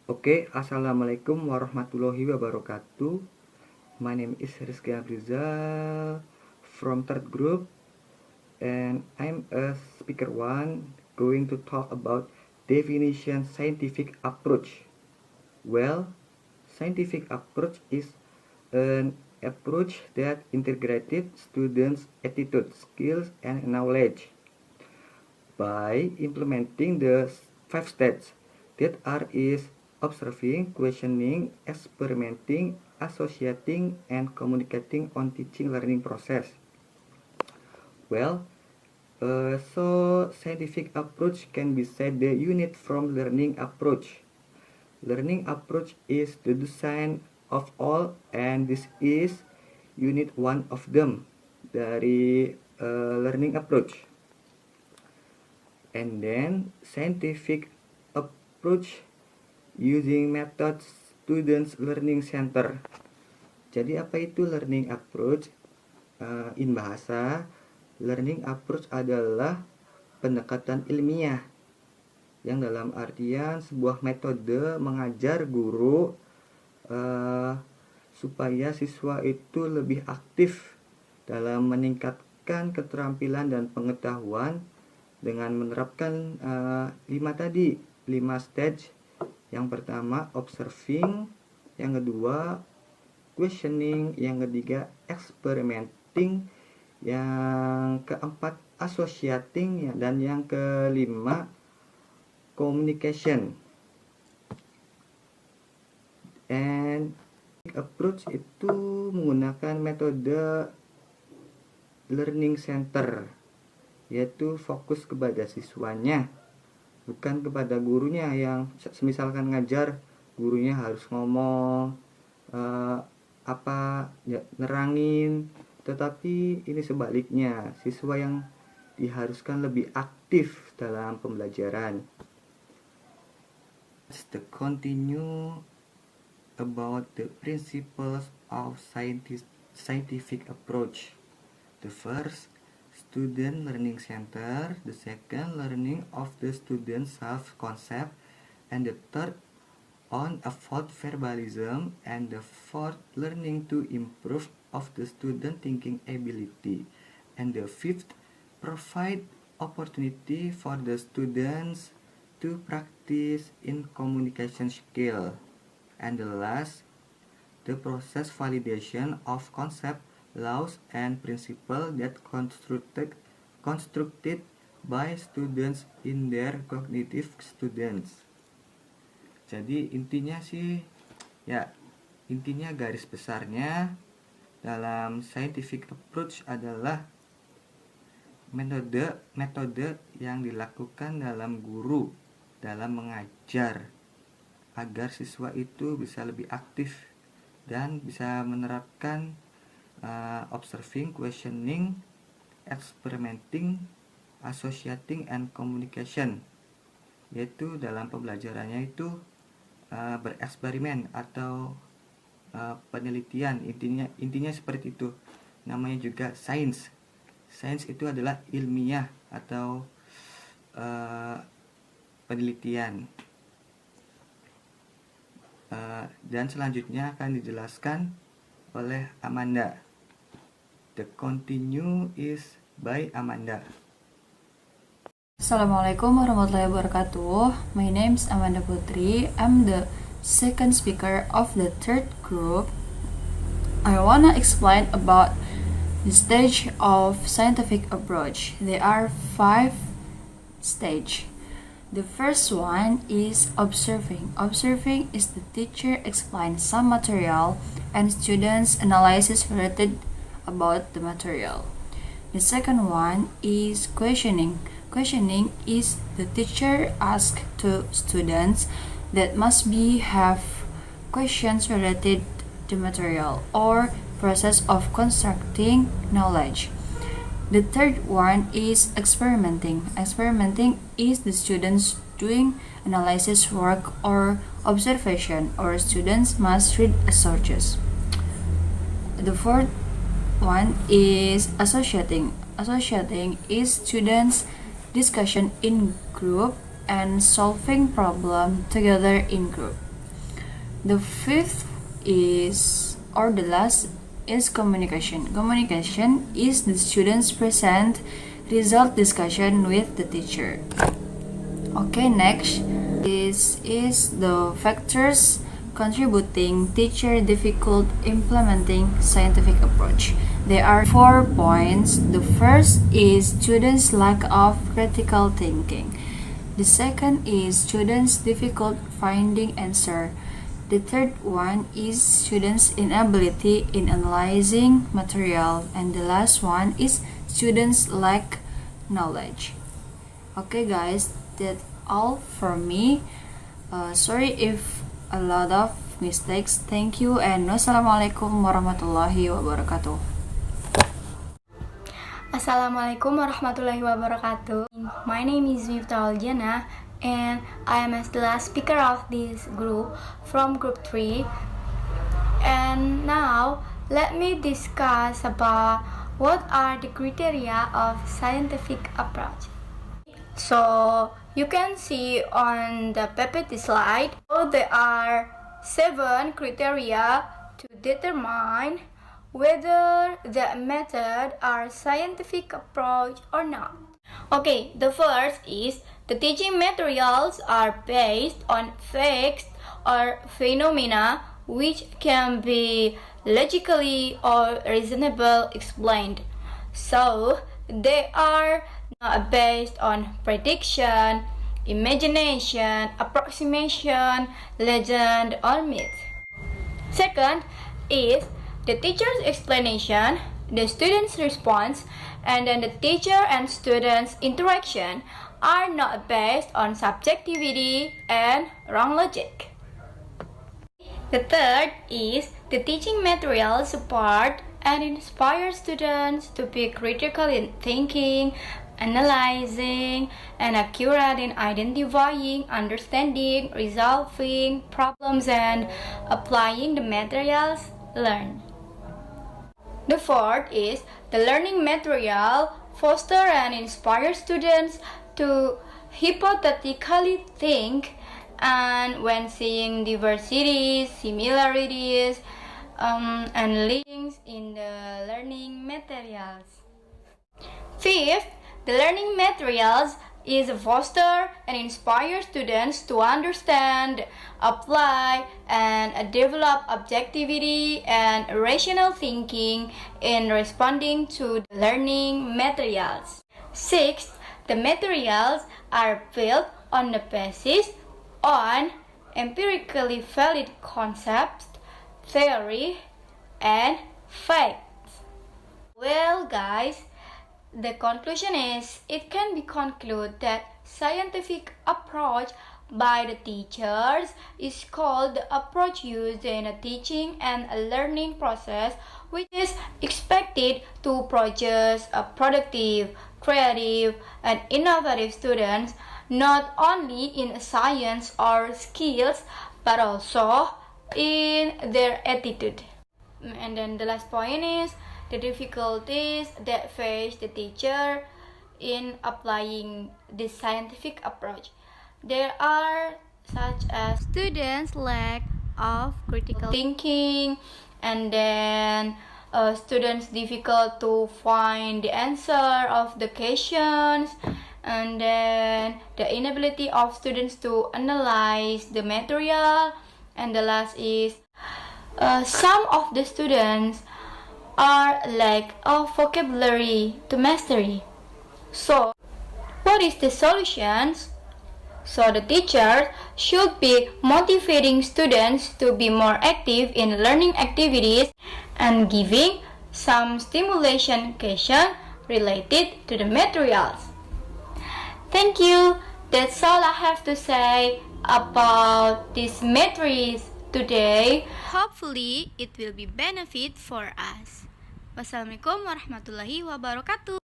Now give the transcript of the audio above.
Oke, Assalamualaikum warahmatullahi wabarakatuh. My name is Rizky Aprizal from third group, and I'm a speaker one going to talk about definition scientific approach. Well, scientific approach is an approach that integrated students' attitude, skills, and knowledge by implementing the 5 steps that are is observing, questioning, experimenting, associating, and communicating on teaching learning process. Well, so scientific approach can be said the unit from learning approach. Learning approach is the design of all, and this is unit one of them dari learning approach. And then scientific approach using methods students learning center. Jadi apa itu learning approach? In bahasa, learning approach adalah pendekatan ilmiah yang dalam artian sebuah metode mengajar guru supaya siswa itu lebih aktif dalam meningkatkan keterampilan dan pengetahuan dengan menerapkan 5 stage. Yang pertama observing, yang kedua questioning, yang ketiga experimenting, yang keempat associating, dan yang kelima communication. And approach itu menggunakan metode learning center, yaitu fokus kepada siswanya, bukan kepada gurunya. Yang misalkan ngajar, gurunya harus ngomong nerangin, tetapi ini sebaliknya, siswa yang diharuskan lebih aktif dalam pembelajaran. Let's continue about the principles of scientific approach. The first, student learning center. The second, learning of the student self-concept. And the third, on fault verbalism. And the fourth, learning to improve of the student thinking ability. And the fifth, provide opportunity for the students to practice in communication skill. And the last, the process validation of concept, laws, and principles that constructed by students in their cognitive students. Jadi intinya garis besarnya dalam scientific approach adalah metode yang dilakukan dalam guru dalam mengajar agar siswa itu bisa lebih aktif dan bisa menerapkan observing, questioning, experimenting, associating, and communication, yaitu dalam pembelajarannya itu bereksperimen atau penelitian. Intinya seperti itu. Namanya juga sains. Sains itu adalah ilmiah atau penelitian. Dan selanjutnya akan dijelaskan oleh Amanda. The continue is by Amanda. Assalamualaikum warahmatullahi wabarakatuh. My name is Amanda Putri. I'm the second speaker of the third group. I wanna explain about the stage of scientific approach. There are 5 stages. The first one is observing. Observing is the teacher explains some material and students analysis related about the material. The second one is questioning. Questioning is the teacher asks to students that must have questions related to material or process of constructing knowledge. The third one is experimenting. Experimenting is the students doing analysis work or observation, or students must read sources. The fourth one is associating. Associating is students' discussion in group and solving problem together in group. The fifth is, or the last, is communication. Communication is the students present result discussion with the teacher. Okay, next, this is the factors contributing teacher difficult implementing scientific approach. There are 4 points. The first is students' lack of critical thinking. The second is students' difficult finding answer. The third one is students' inability in analyzing material. And the last one is students' lack knowledge. Okay guys, that's all from me. Sorry if a lot of mistakes. Thank you and wassalamualaikum warahmatullahi wabarakatuh. Assalamualaikum warahmatullahi wabarakatuh. My name is Miftahul Jannah and I am the last speaker of this group from group 3. And now let me discuss about what are the criteria of scientific approach. So you can see on the PPT slide, there are 7 criteria to determine whether the method are scientific approach or not. Okay, the first is the teaching materials are based on facts or phenomena which can be logically or reasonably explained. So they are not based on prediction, imagination, approximation, legend, or myth. Second is the teacher's explanation, the student's response, and then the teacher and student's interaction are not based on subjectivity and wrong logic. The third is the teaching materials support and inspire students to be critical in thinking, analyzing, and accurate in identifying, understanding, resolving problems, and applying the materials learned. The fourth is the learning material foster and inspire students to hypothetically think, and when seeing diversities, similarities, and links in the learning materials. Fifth, the learning materials is foster and inspire students to understand, apply, and develop objectivity and rational thinking in responding to the learning materials. Sixth, the materials are built on the basis on empirically valid concepts, theory, and facts. Well guys, the conclusion is, it can be concluded that scientific approach by the teachers is called the approach used in a teaching and a learning process, which is expected to produce a productive, creative, and innovative students, not only in science or skills, but also in their attitude. And then the last point is the difficulties that face the teacher in applying this scientific approach. There are such as students' lack of critical thinking, and then students difficult to find the answer of the questions, and then the inability of students to analyze the material, and the last is some of the students are lack of vocabulary to mastery. So, what is the solutions? So the teachers should be motivating students to be more active in learning activities and giving some stimulation question related to the materials. Thank you. That's all I have to say about these materials today. Hopefully it will be benefit for us. Wassalamualaikum warahmatullahi wabarakatuh.